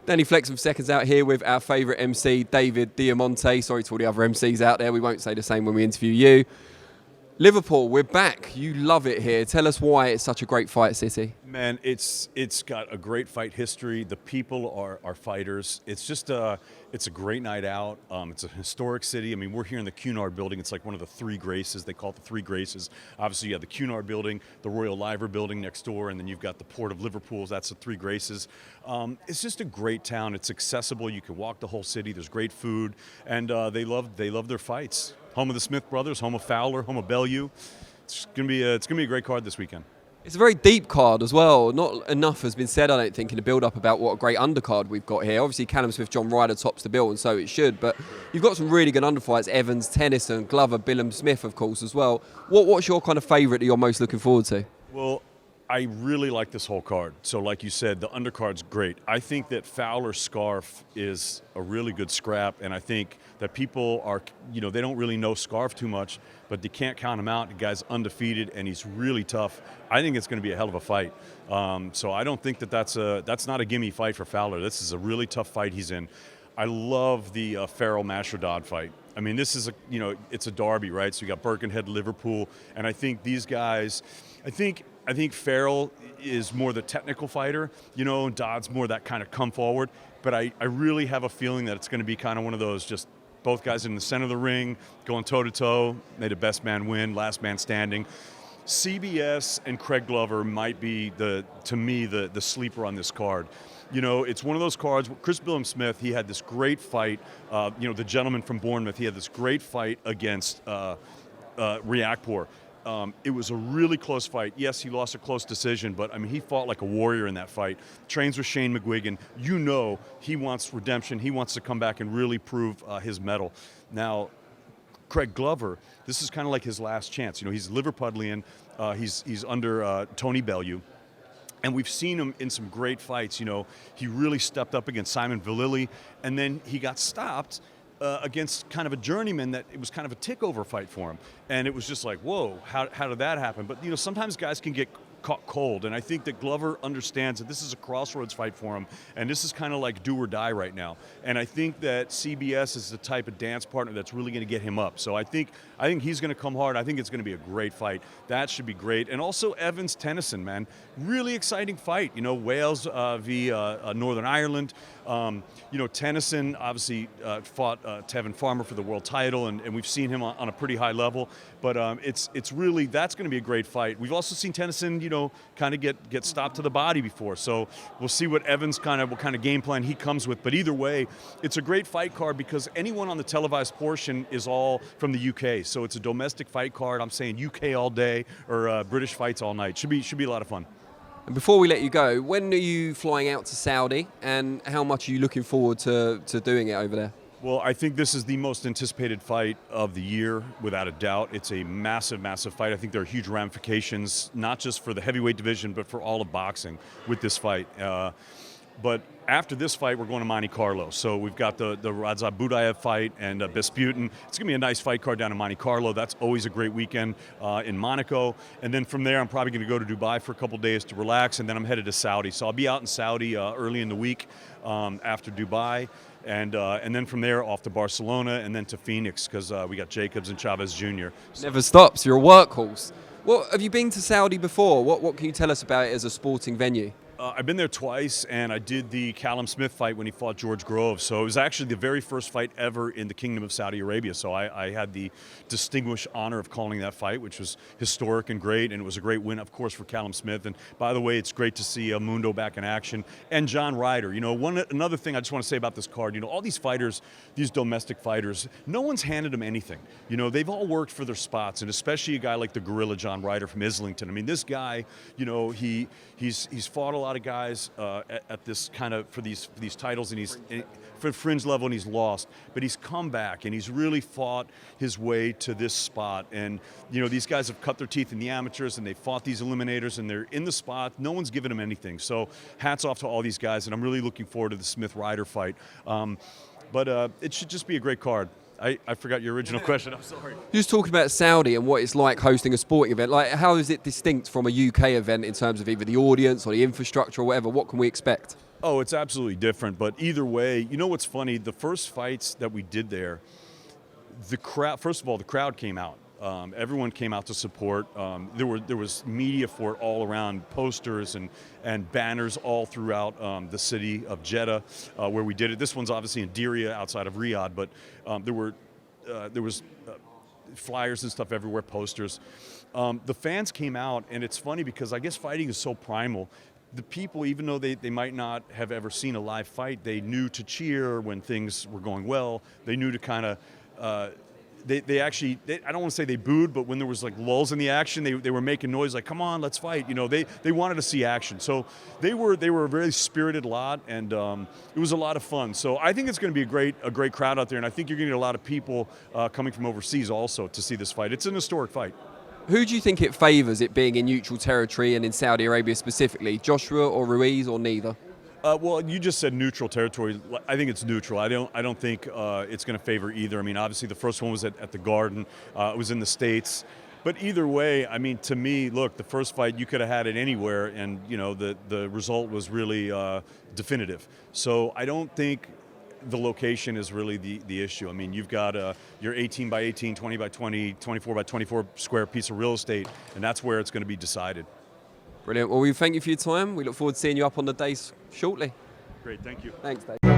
Danny Flex from Seconds Out here with our favourite MC, David Diamante. Sorry to all the other MCs out there, we won't say the same when we interview you. Liverpool, we're back. You love it here. Tell us why it's such a great fight city. Man, it's got a great fight history. The people are fighters. It's just it's a great night out. It's a historic city. I mean, we're here in the Cunard building. It's like one of the three graces. They call it the three graces. Obviously, you have the Cunard building, the Royal Liver building next door, and then you've got the Port of Liverpool. That's the three graces. It's just a great town. It's accessible. You can walk the whole city. There's great food, and they love their fights. Home of the Smith brothers, home of Fowler, home of Bellew. It's gonna be a great card this weekend. It's a very deep card as well. Not enough has been said, I don't think, in the build-up about what a great undercard we've got here. Obviously, Callum Smith, John Ryder tops the bill, and so it should. But you've got some really good underfights. Evans, Tennyson, Glover, Callum Smith, of course, as well. What's your kind of favourite that you're most looking forward to? Well, I really like this whole card. So like you said, the undercard's great. I think that Fowler Scarf is a really good scrap, and I think that people are, they don't really know Scarf too much, but they can't count him out. The guy's undefeated, and he's really tough. I think it's going to be a hell of a fight. So I don't think that's not a gimme fight for Fowler. This is a really tough fight he's in. I love the Farrell Mashrodad fight. I mean, this is it's a derby, right? So you got Birkenhead, Liverpool, and I think these guys, I think Farrell is more the technical fighter, and Dodd's more that kind of come forward. But I really have a feeling that it's going to be kind of one of those just both guys in the center of the ring, going toe-to-toe, may the best man win, last man standing. CBS and Craig Glover might be, to me, the sleeper on this card. It's one of those cards. Chris Callum Smith, he had this great fight. The gentleman from Bournemouth, he had this great fight against Riakporhe. It was a really close fight. Yes, he lost a close decision, but I mean, he fought like a warrior in that fight. Trains with Shane McGuigan. He wants redemption. He wants to come back and really prove his mettle. Now, Craig Glover, this is kind of like his last chance. He's Liverpudlian. He's under Tony Bellew. And we've seen him in some great fights. He really stepped up against Simon Vallily, and then he got stopped against kind of a journeyman that it was kind of a tick-over fight for him. And it was just like, whoa, how did that happen? But, sometimes guys can get caught cold, and I think that Glover understands that this is a crossroads fight for him, and this is kind of like do or die right now. And I think that CBS is the type of dance partner that's really going to get him up. So I think he's going to come hard. I think it's going to be a great fight. That should be great. And also Evans Tennyson, man, really exciting fight. Wales v Northern Ireland. Tennyson obviously fought Tevin Farmer for the world title, and we've seen him on a pretty high level. But it's really, that's going to be a great fight. We've also seen Tennyson, kind of get stopped to the body before. So we'll see what Evans what kind of game plan he comes with. But either way, it's a great fight card because anyone on the televised portion is all from the UK. So it's a domestic fight card. I'm saying UK all day or British fights all night. Should be a lot of fun. And before we let you go, when are you flying out to Saudi, and how much are you looking forward to doing it over there? Well, I think this is the most anticipated fight of the year, without a doubt. It's a massive, massive fight. I think there are huge ramifications, not just for the heavyweight division, but for all of boxing with this fight. But after this fight, we're going to Monte Carlo. So we've got the Radza Budayev fight and Besputin. It's going to be a nice fight card down in Monte Carlo. That's always a great weekend in Monaco. And then from there, I'm probably going to go to Dubai for a couple days to relax, and then I'm headed to Saudi. So I'll be out in Saudi early in the week after Dubai. And then from there, off to Barcelona, and then to Phoenix, because we got Jacobs and Chavez Jr. Never stops. You're a workhorse. Have you been to Saudi before? What can you tell us about it as a sporting venue? I've been there twice, and I did the Callum Smith fight when he fought George Groves. So it was actually the very first fight ever in the Kingdom of Saudi Arabia. So I had the distinguished honor of calling that fight, which was historic and great, and it was a great win, of course, for Callum Smith. And by the way, it's great to see Mundo back in action, and John Ryder. Another thing I just want to say about this card, all these fighters, these domestic fighters, no one's handed them anything. They've all worked for their spots, and especially a guy like the Gorilla John Ryder from Islington. I mean, this guy, he's fought a lot of guys at this kind of for these titles, and he's for fringe level, and he's lost, but he's come back and he's really fought his way to this spot. And these guys have cut their teeth in the amateurs, and they fought these eliminators, and they're in the spot. No one's given them anything. So hats off to all these guys, and I'm really looking forward to the Smith Ryder fight. But it should just be a great card. I forgot your original question. I'm sorry. Just talking about Saudi and what it's like hosting a sporting event, like how is it distinct from a UK event in terms of either the audience or the infrastructure or whatever? What can we expect? Oh, it's absolutely different. But either way, you know what's funny? The first fights that we did there, the crowd. First of all, the crowd came out. Everyone came out to support. There was media for it all around, posters and banners all throughout the city of Jeddah, where we did it. This one's obviously in Diriyah, outside of Riyadh, but there was flyers and stuff everywhere, posters. The fans came out, and it's funny because I guess fighting is so primal. The people, even though they might not have ever seen a live fight, they knew to cheer when things were going well. They knew to kind of. They actually, I don't want to say they booed, but when there was like lulls in the action, they were making noise like, come on, let's fight. You know, they wanted to see action. So they were a very spirited lot, and it was a lot of fun. So I think it's going to be a great crowd out there, and I think you're going to get a lot of people coming from overseas also to see this fight. It's an historic fight. Who do you think it favours, it being in neutral territory and in Saudi Arabia specifically? Joshua or Ruiz or neither? Well, you just said neutral territory. I think it's neutral. I don't think it's going to favor either. I mean, obviously the first one was at the Garden. It was in the States. But either way, I mean, to me, look, the first fight, you could have had it anywhere, and, you know, the result was really definitive. So I don't think the location is really the issue. I mean, you've got your 18 by 18, 20 by 20, 24 by 24 square piece of real estate, and that's where it's going to be decided. Brilliant. Well, we thank you for your time. We look forward to seeing you up on the days shortly. Great, thank you. Thanks, Dave.